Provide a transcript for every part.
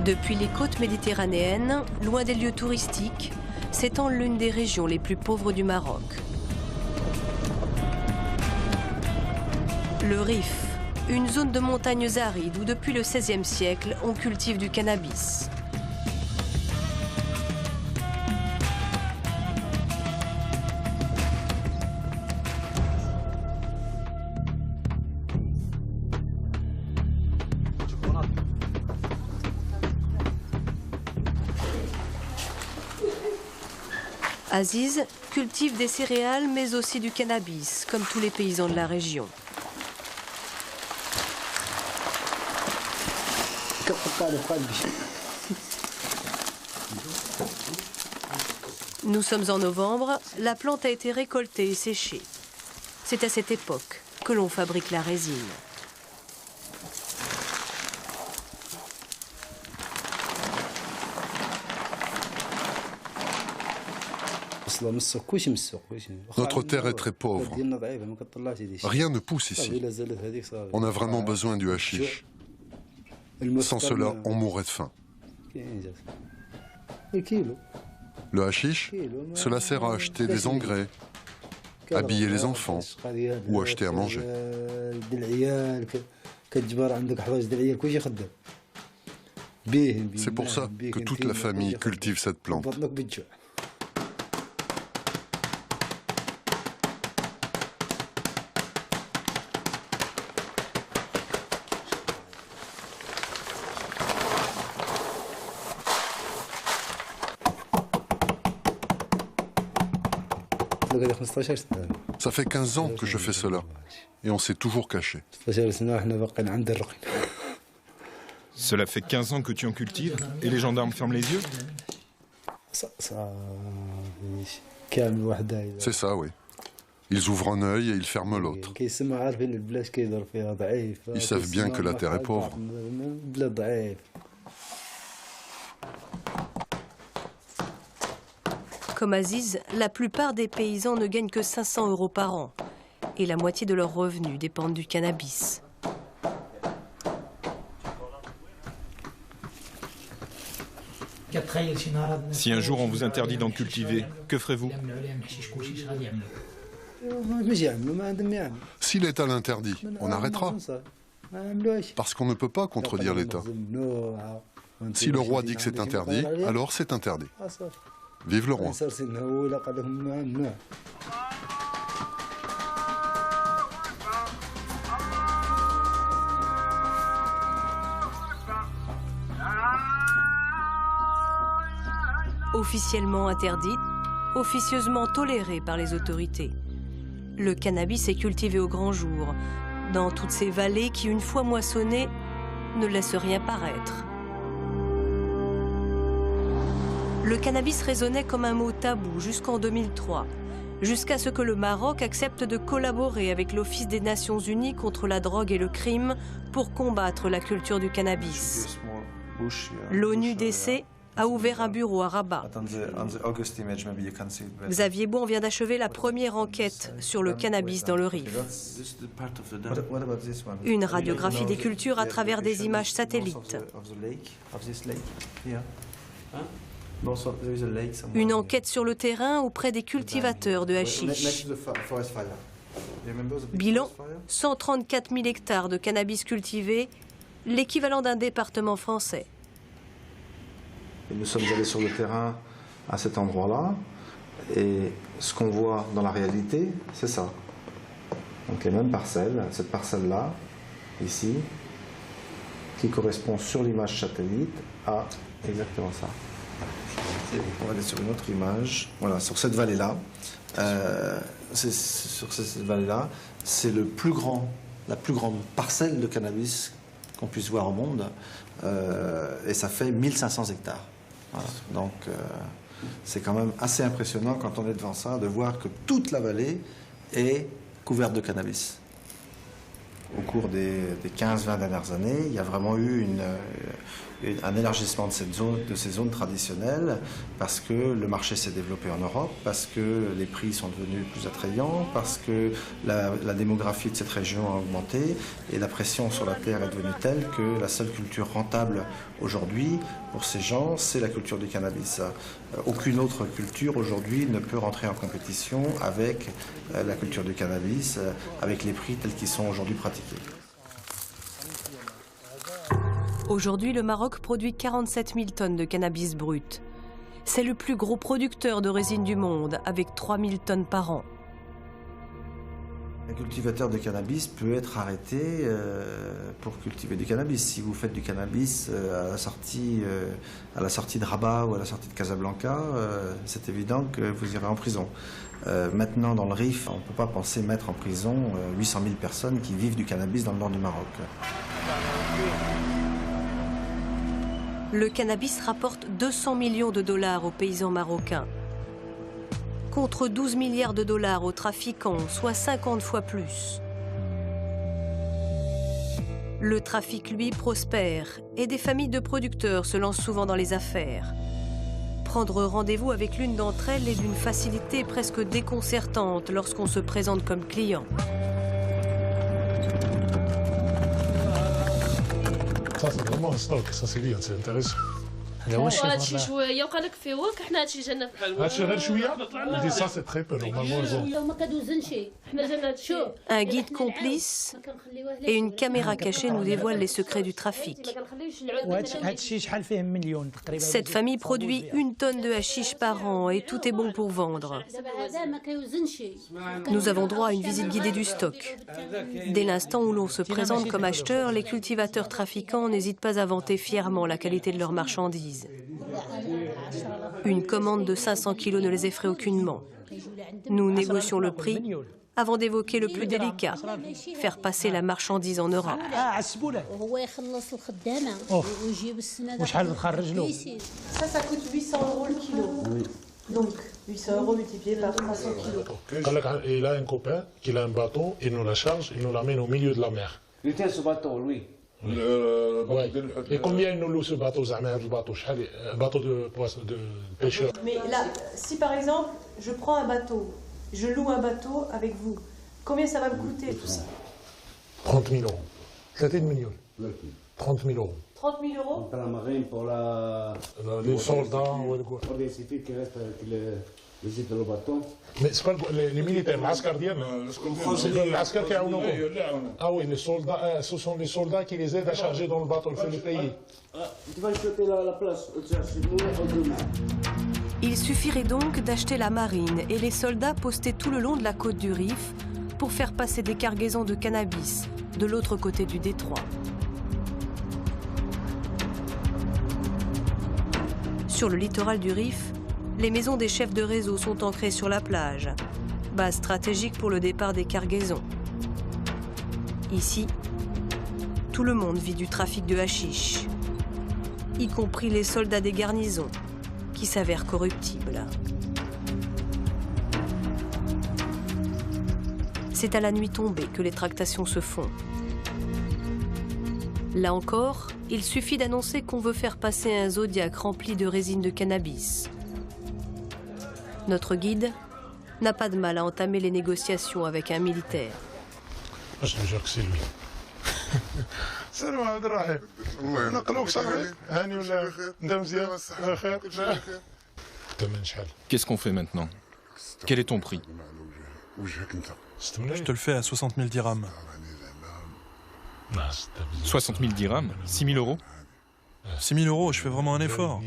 Depuis les côtes méditerranéennes, loin des lieux touristiques, s'étend l'une des régions les plus pauvres du Maroc. Le Rif, une zone de montagnes arides où depuis le XVIe siècle, on cultive du cannabis. Aziz cultive des céréales mais aussi du cannabis, comme tous les paysans de la région. Nous sommes en novembre, la plante a été récoltée et séchée. C'est à cette époque que l'on fabrique la résine. Notre terre est très pauvre. Rien ne pousse ici. On a vraiment besoin du hashish. Sans cela, on mourrait de faim. Le hashish, cela sert à acheter des engrais, habiller les enfants ou acheter à manger. C'est pour ça que toute la famille cultive cette plante. Ça fait 15 ans que je fais cela, et on s'est toujours caché. Cela fait 15 ans que tu en cultives, et les gendarmes ferment les yeux? C'est ça, oui. Ils ouvrent un œil et ils ferment l'autre. Ils savent bien que la terre est pauvre. Comme Aziz, la plupart des paysans ne gagnent que 500 € par an. Et la moitié de leurs revenus dépendent du cannabis. Si un jour on vous interdit d'en cultiver, que ferez-vous? Si l'État l'interdit, on arrêtera. Parce qu'on ne peut pas contredire l'État. Si le roi dit que c'est interdit, alors c'est interdit. Vive le roi. Officiellement interdite, officieusement tolérée par les autorités. Le cannabis est cultivé au grand jour, dans toutes ces vallées qui, une fois moissonnées, ne laissent rien paraître. Le cannabis résonnait comme un mot tabou jusqu'en 2003, jusqu'à ce que le Maroc accepte de collaborer avec l'Office des Nations Unies contre la drogue et le crime pour combattre la culture du cannabis. L'ONU-DC a ouvert un bureau à Rabat. Xavier Bon vient d'achever la première enquête sur le cannabis dans le Rif. Une radiographie des cultures à travers des images satellites. Une enquête sur le terrain auprès des cultivateurs de hashish. Bilan, 134 000 hectares de cannabis cultivés, l'équivalent d'un département français. Nous sommes allés sur le terrain à cet endroit-là, et ce qu'on voit dans la réalité, c'est ça. Donc les mêmes parcelles, cette parcelle-là, ici, qui correspond sur l'image satellite à exactement ça. On va aller sur une autre image, voilà, sur cette vallée-là. Sur cette vallée-là, c'est la plus grande parcelle de cannabis qu'on puisse voir au monde, et ça fait 1500 hectares. Voilà. Donc c'est quand même assez impressionnant quand on est devant ça, de voir que toute la vallée est couverte de cannabis. Au cours des 15-20 dernières années, il y a vraiment eu un élargissement de ces zones traditionnelles, parce que le marché s'est développé en Europe, parce que les prix sont devenus plus attrayants, parce que la démographie de cette région a augmenté et la pression sur la terre est devenue telle que la seule culture rentable aujourd'hui pour ces gens, c'est la culture du cannabis. Aucune autre culture aujourd'hui ne peut rentrer en compétition avec la culture du cannabis, avec les prix tels qu'ils sont aujourd'hui pratiqués. Aujourd'hui, le Maroc produit 47 000 tonnes de cannabis brut. C'est le plus gros producteur de résine du monde, avec 3 000 tonnes par an. Un cultivateur de cannabis peut être arrêté pour cultiver du cannabis. Si vous faites du cannabis à la sortie de Rabat ou à la sortie de Casablanca, c'est évident que vous irez en prison. Maintenant, dans le Rif, on ne peut pas penser mettre en prison 800 000 personnes qui vivent du cannabis dans le nord du Maroc. Le cannabis rapporte 200 millions de dollars aux paysans marocains, contre 12 milliards de dollars aux trafiquants, soit 50 fois plus. Le trafic, lui, prospère et des familles de producteurs se lancent souvent dans les affaires. Prendre rendez-vous avec l'une d'entre elles est d'une facilité presque déconcertante lorsqu'on se présente comme client. Ça c'est vraiment un stock, ça c'est bien, c'est intéressant. هادشي شويه وقال لك فيه هو حنا هادشي جانا بحال هادشي غير شويه دي ça c'est très peu normalement. ما كدوزنش حنا جانا هادشي. Un guide complice et une caméra cachée nous dévoilent les secrets du trafic. Cette famille produit 1 tonne de hashish par an et tout est bon pour vendre. Nous avons droit à une visite guidée du stock. Dès l'instant où l'on se présente comme acheteur, les cultivateurs trafiquants n'hésitent pas à vanter fièrement la qualité de leurs marchandises. Une commande de 500 kilos ne les effraie aucunement. Nous négocions le prix avant d'évoquer le plus délicat, faire passer la marchandise en Europe. Ça coûte 800 € le kilo. Oui. Donc, 800 € multiplié par 300 kilos. Il a un copain qui a un bateau, il nous la charge, il nous l'amène au milieu de la mer. Il tient ce bateau, lui. Ouais. Et combien il nous loue ce bateau, un bateau de pêcheur? Mais là, si par exemple, je prends un bateau, je loue un bateau avec vous, combien ça va me coûter tout ça? 30 000 €. 7 millions. 30 000 €. 30 000 €? Pour la marine, pour les soldats, ouais, quoi. Pour les civils qui restent avec visite le bateau. Mais c'est pas les militaires, l'Askar c'est l'Askar qui a un nom. Ah oui, les soldats, ce sont les soldats qui les aident à charger dans le bateau, il faut les payer. Tu vas jeter la place, Il suffirait donc d'acheter la marine et les soldats postés tout le long de la côte du Rif pour faire passer des cargaisons de cannabis de l'autre côté du détroit. Sur le littoral du Rif, les maisons des chefs de réseau sont ancrées sur la plage, base stratégique pour le départ des cargaisons. Ici, tout le monde vit du trafic de hashish, y compris les soldats des garnisons, qui s'avèrent corruptibles. C'est à la nuit tombée que les tractations se font. Là encore, il suffit d'annoncer qu'on veut faire passer un Zodiac rempli de résine de cannabis. Notre guide n'a pas de mal à entamer les négociations avec un militaire. Je te jure que c'est lui. Qu'est-ce qu'on fait maintenant? Quel est ton prix? Je te le fais à 60 000 dirhams. 60 000 dirhams? 6 000 €? 6 000 €, je fais vraiment un effort.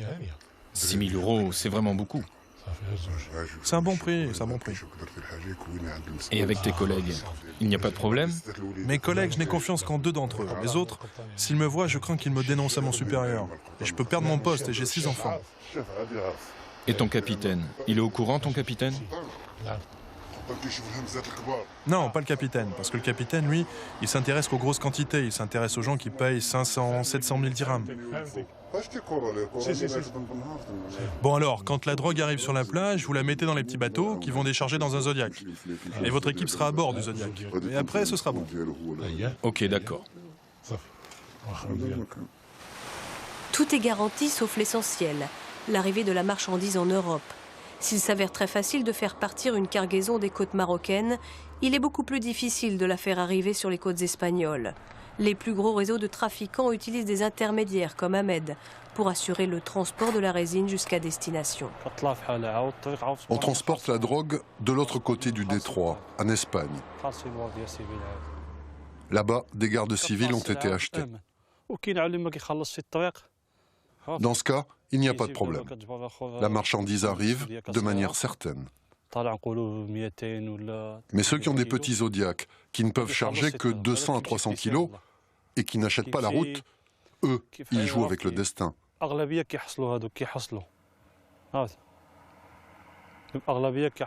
6 000 €, c'est vraiment beaucoup. C'est un bon prix, c'est un bon prix. Et avec tes collègues, il n'y a pas de problème? Mes collègues, je n'ai confiance qu'en 2 d'entre eux. Les autres, s'ils me voient, je crains qu'ils me dénoncent à mon supérieur. Et je peux perdre mon poste et j'ai 6 enfants. Et ton capitaine? Il est au courant, ton capitaine? Non, pas le capitaine, parce que le capitaine, lui, il s'intéresse qu'aux grosses quantités, il s'intéresse aux gens qui payent 500, 700 000 dirhams. Bon alors, quand la drogue arrive sur la plage, vous la mettez dans les petits bateaux qui vont décharger dans un Zodiac. Et votre équipe sera à bord du Zodiac. Et après, ce sera bon. Ok, d'accord. Tout est garanti sauf l'essentiel, l'arrivée de la marchandise en Europe. S'il s'avère très facile de faire partir une cargaison des côtes marocaines, il est beaucoup plus difficile de la faire arriver sur les côtes espagnoles. Les plus gros réseaux de trafiquants utilisent des intermédiaires comme Ahmed pour assurer le transport de la résine jusqu'à destination. On transporte la drogue de l'autre côté du détroit, en Espagne. Là-bas, des gardes civils ont été achetés. Dans ce cas, il n'y a pas de problème. La marchandise arrive de manière certaine. Mais ceux qui ont des petits Zodiacs, qui ne peuvent charger que 200 à 300 kilos et qui n'achètent pas la route, eux, ils jouent avec le destin.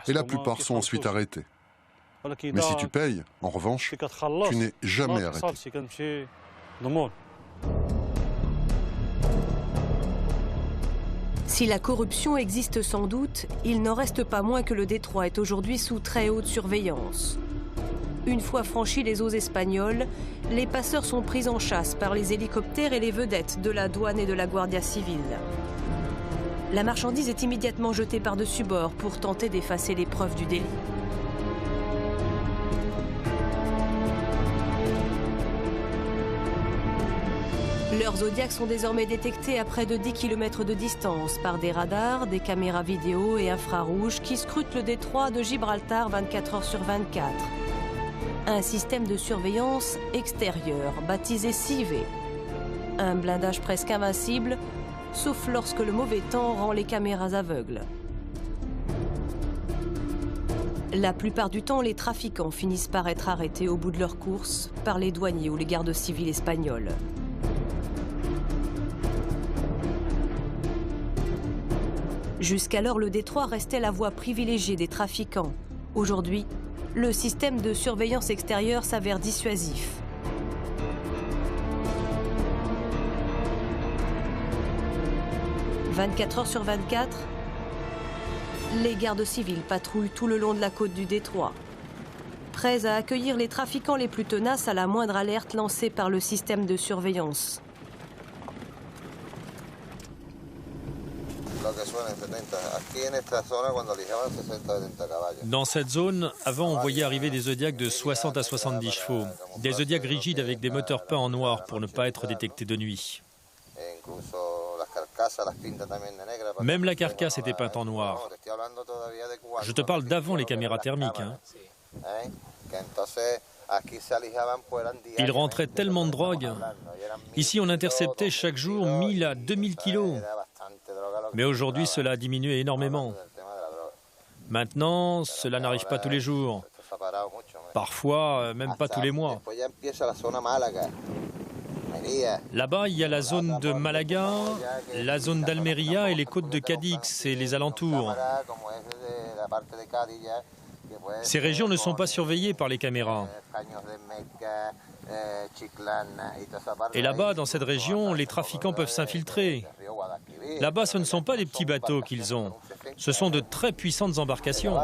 Et la plupart sont ensuite arrêtés. Mais si tu payes, en revanche, tu n'es jamais arrêté. Si la corruption existe sans doute, il n'en reste pas moins que le détroit est aujourd'hui sous très haute surveillance. Une fois franchis les eaux espagnoles, les passeurs sont pris en chasse par les hélicoptères et les vedettes de la douane et de la Guardia Civile. La marchandise est immédiatement jetée par-dessus bord pour tenter d'effacer les preuves du délit. Leurs Zodiacs sont désormais détectés à près de 10 km de distance par des radars, des caméras vidéo et infrarouges qui scrutent le détroit de Gibraltar 24 heures sur 24. Un système de surveillance extérieure baptisé CIV. Un blindage presque invincible, sauf lorsque le mauvais temps rend les caméras aveugles. La plupart du temps, les trafiquants finissent par être arrêtés au bout de leur course par les douaniers ou les gardes civils espagnols. Jusqu'alors, le détroit restait la voie privilégiée des trafiquants. Aujourd'hui, le système de surveillance extérieure s'avère dissuasif. « 24 heures sur 24 », les gardes civils patrouillent tout le long de la côte du détroit, prêts à accueillir les trafiquants les plus tenaces à la moindre alerte lancée par le système de surveillance. Dans cette zone, avant on voyait arriver des Zodiacs de 60 à 70 chevaux, des Zodiacs rigides avec des moteurs peints en noir pour ne pas être détectés de nuit. Même la carcasse était peinte en noir. Je te parle d'avant les caméras thermiques. Ils rentraient tellement de drogue. Ici, on interceptait chaque jour 1000 à 2000 kilos. Mais aujourd'hui, cela a diminué énormément. Maintenant, cela n'arrive pas tous les jours. Parfois, même pas tous les mois. Là-bas, il y a la zone de Malaga, la zone d'Almeria et les côtes de Cadix et les alentours. Ces régions ne sont pas surveillées par les caméras. Et là-bas, dans cette région, les trafiquants peuvent s'infiltrer. Là-bas, ce ne sont pas des petits bateaux qu'ils ont. Ce sont de très puissantes embarcations.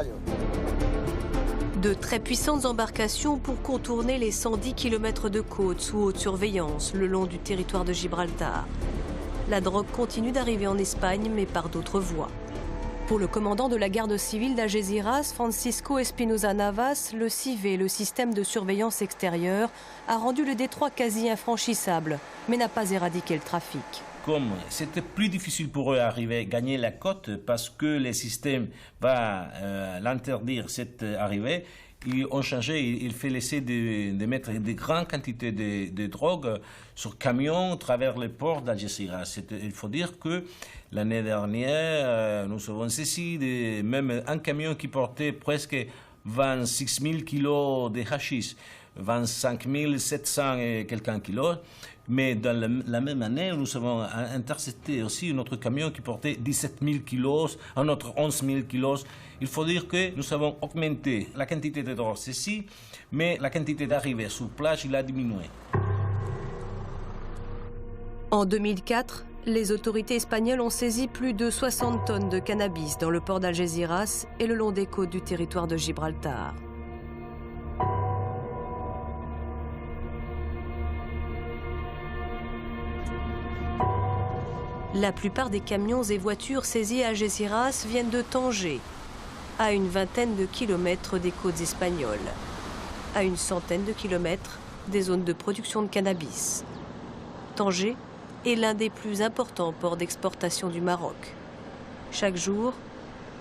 De très puissantes embarcations pour contourner les 110 km de côte sous haute surveillance le long du territoire de Gibraltar. La drogue continue d'arriver en Espagne, mais par d'autres voies. Pour le commandant de la garde civile d'Algeciras, Francisco Espinosa Navas, le CIV, le système de surveillance extérieure, a rendu le détroit quasi infranchissable, mais n'a pas éradiqué le trafic. Comme c'était plus difficile pour eux d'arriver, gagner la côte, parce que le système va l'interdire cette arrivée, ils ont changé, il fait laisser de mettre de grandes quantités de drogue sur camions à travers les ports d'Algeciras. Il faut dire que l'année dernière, nous avons saisi même un camion qui portait presque 26 000 kilos de hashish, 25 700 et quelques kilos. Mais dans la même année, nous avons intercepté aussi notre camion qui portait 17 000 kilos, un autre 11 000 kilos. Il faut dire que nous avons augmenté la quantité de drogue, ceci, mais la quantité d'arrivée sur plage, il a diminué. En 2004, les autorités espagnoles ont saisi plus de 60 tonnes de cannabis dans le port d'Algeciras et le long des côtes du territoire de Gibraltar. La plupart des camions et voitures saisis à Algeciras viennent de Tanger, à une vingtaine de kilomètres des côtes espagnoles, à une centaine de kilomètres des zones de production de cannabis. Tanger est l'un des plus importants ports d'exportation du Maroc. Chaque jour,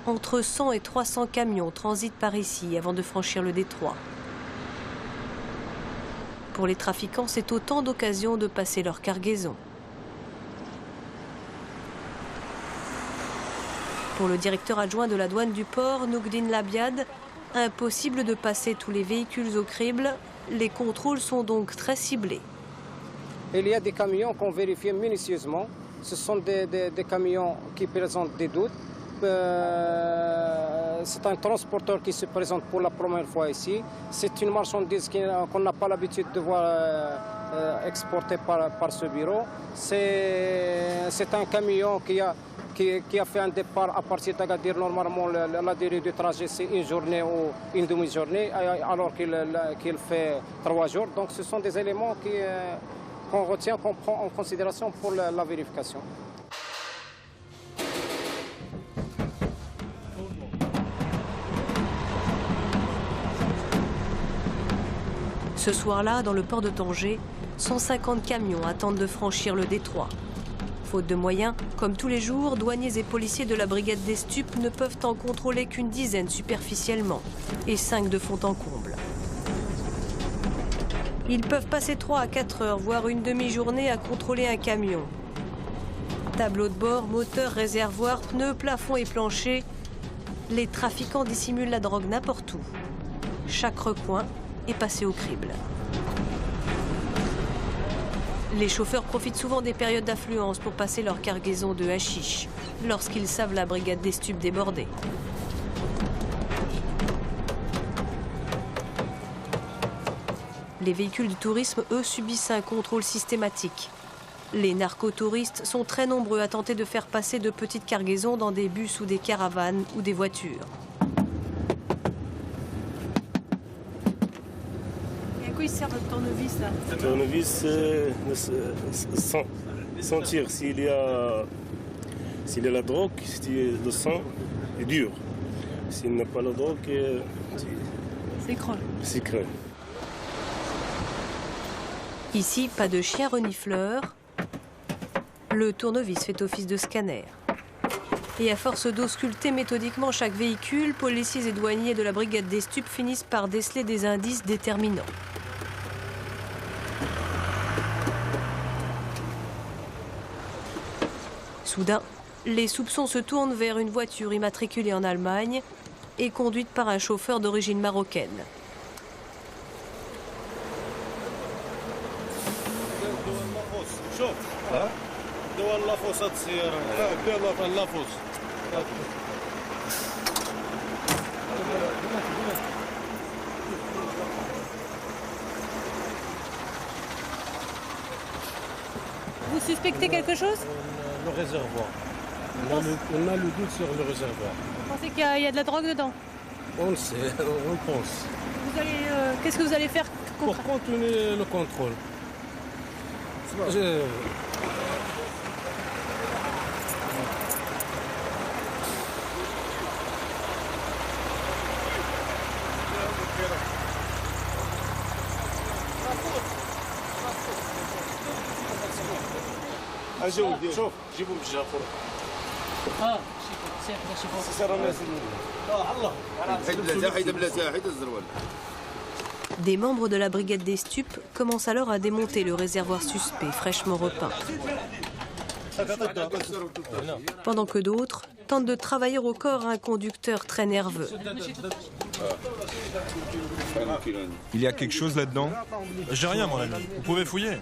entre 100 et 300 camions transitent par ici avant de franchir le détroit. Pour les trafiquants, c'est autant d'occasions de passer leur cargaison. Pour le directeur adjoint de la douane du port, Nougdin Labiad, impossible de passer tous les véhicules au crible. Les contrôles sont donc très ciblés. Il y a des camions qu'on vérifie minutieusement. Ce sont des camions qui présentent des doutes. C'est un transporteur qui se présente pour la première fois ici. C'est une marchandise qu'on n'a pas l'habitude de voir exportée par ce bureau. C'est un camion qui a fait un départ à partir d'Agadir. Normalement, la durée du trajet, c'est une journée ou une demi-journée, alors qu'il fait 3 jours. Donc ce sont des éléments qu'on retient, qu'on prend en considération pour la vérification. Ce soir-là, dans le port de Tanger, 150 camions attendent de franchir le détroit. Faute de moyens, comme tous les jours, douaniers et policiers de la brigade des stupes ne peuvent en contrôler qu'une dizaine superficiellement et 5 de fond en comble. Ils peuvent passer 3 à 4 heures, voire une demi-journée à contrôler un camion. Tableau de bord, moteur, réservoir, pneus, plafond et plancher. Les trafiquants dissimulent la drogue n'importe où. Chaque recoin est passé au crible. Les chauffeurs profitent souvent des périodes d'affluence pour passer leur cargaison de hashish, lorsqu'ils savent la brigade des stupes débordée. Les véhicules du tourisme, eux, subissent un contrôle systématique. Les narcotouristes sont très nombreux à tenter de faire passer de petites cargaisons dans des bus ou des caravanes ou des voitures. Et à quoi il sert notre tournevis là? Le tournevis, sentir s'il y a la drogue, si le sang est dur. S'il n'y a pas la drogue, c'est creux. C'est creux. Ici, pas de chien renifleur. Le tournevis fait office de scanner. Et à force d'ausculter méthodiquement chaque véhicule, policiers et douaniers de la brigade des stupes finissent par déceler des indices déterminants. Soudain, les soupçons se tournent vers une voiture immatriculée en Allemagne et conduite par un chauffeur d'origine marocaine. Vous suspectez quelque chose? Le réservoir. On a le doute sur le réservoir. Vous pensez qu'il y a de la drogue dedans? On sait, on pense. Qu'est-ce que vous allez faire pour continuer le contrôle? شوف جيبوا من الجافور Des membres de la brigade des stupes commencent alors à démonter le réservoir suspect fraîchement repeint. Pendant que d'autres tentent de travailler au corps un conducteur très nerveux. Il y a quelque chose là-dedans? J'ai rien, mon ami. Vous pouvez fouiller.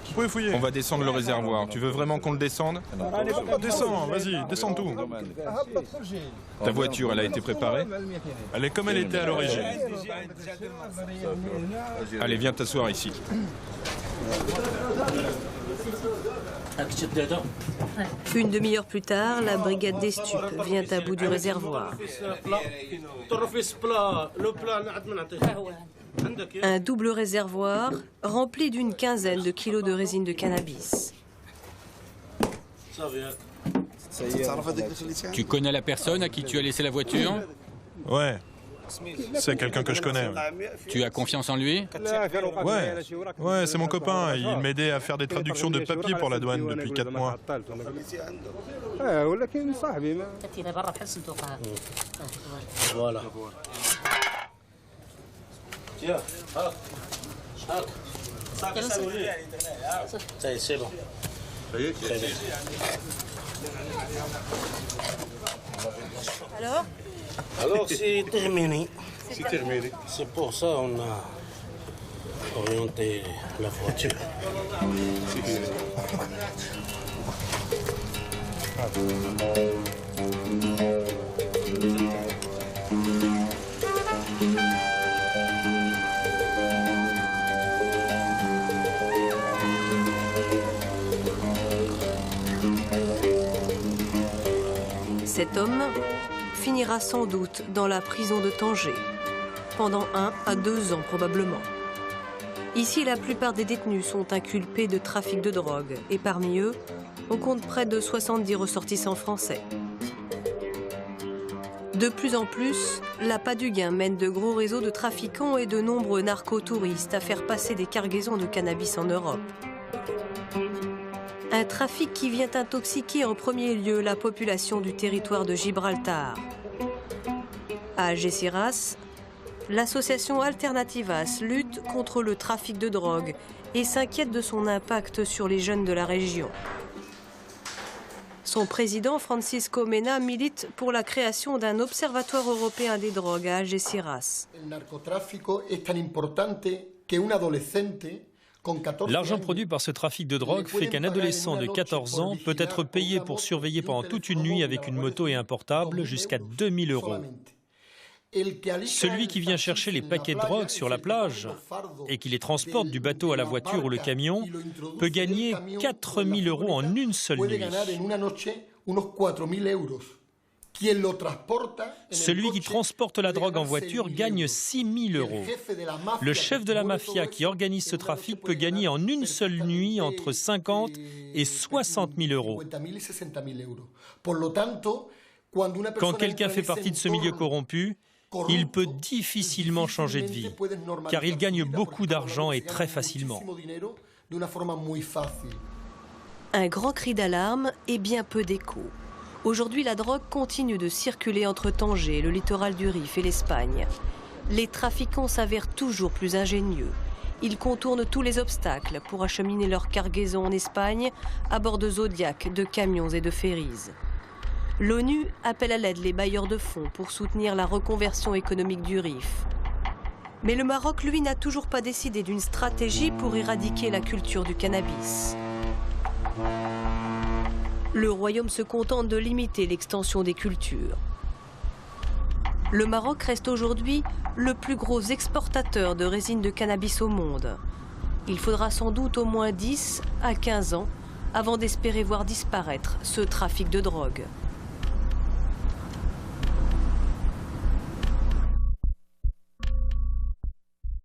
Vous pouvez fouiller. On va descendre le réservoir. Tu veux vraiment qu'on le descende? Descends, vas-y, descends tout. Ta voiture, elle a été préparée? Elle est comme elle était à l'origine. Allez, viens t'asseoir ici. Une demi-heure plus tard, la brigade des stupes vient à bout du réservoir. Un double réservoir rempli d'une quinzaine de kilos de résine de cannabis. Tu connais la personne à qui tu as laissé la voiture? Ouais. C'est quelqu'un que je connais. Tu as confiance en lui? Ouais, c'est mon copain. Il m'aidait à faire des traductions de papier pour la douane depuis 4 mois. Voilà. Tiens, c'est bon. Alors c'est terminé. C'est terminé. C'est pour ça qu'on a orienté la voiture. Cet homme finira sans doute dans la prison de Tanger, pendant 1 à 2 ans probablement. Ici, la plupart des détenus sont inculpés de trafic de drogue, et parmi eux, on compte près de 70 ressortissants français. De plus en plus, la Paduguin mène de gros réseaux de trafiquants et de nombreux narcotouristes à faire passer des cargaisons de cannabis en Europe. Un trafic qui vient intoxiquer en premier lieu la population du territoire de Gibraltar. À Algeciras, l'association Alternativas lutte contre le trafic de drogue et s'inquiète de son impact sur les jeunes de la région. Son président, Francisco Mena, milite pour la création d'un observatoire européen des drogues à Algeciras. L'argent produit par ce trafic de drogue fait qu'un adolescent de 14 ans peut être payé pour surveiller pendant toute une nuit avec une moto et un portable jusqu'à 2000 €. Celui qui vient chercher les paquets de drogue sur la plage et qui les transporte du bateau à la voiture ou le camion peut gagner 4000 € en une seule nuit. Celui qui transporte la drogue en voiture gagne 6000 €. Le chef de la mafia qui organise ce trafic peut gagner en une seule nuit entre 50 et 60 000 €. Quand quelqu'un fait partie de ce milieu corrompu, il peut difficilement changer de vie, car il gagne beaucoup d'argent et très facilement. Un grand cri d'alarme et bien peu d'écho. Aujourd'hui, la drogue continue de circuler entre Tanger, le littoral du Rif et l'Espagne. Les trafiquants s'avèrent toujours plus ingénieux. Ils contournent tous les obstacles pour acheminer leur cargaison en Espagne à bord de Zodiac, de camions et de ferries. L'ONU appelle à l'aide les bailleurs de fonds pour soutenir la reconversion économique du Rif. Mais le Maroc, lui, n'a toujours pas décidé d'une stratégie pour éradiquer la culture du cannabis. Le royaume se contente de limiter l'extension des cultures. Le Maroc reste aujourd'hui le plus gros exportateur de résine de cannabis au monde. Il faudra sans doute au moins 10 à 15 ans avant d'espérer voir disparaître ce trafic de drogue.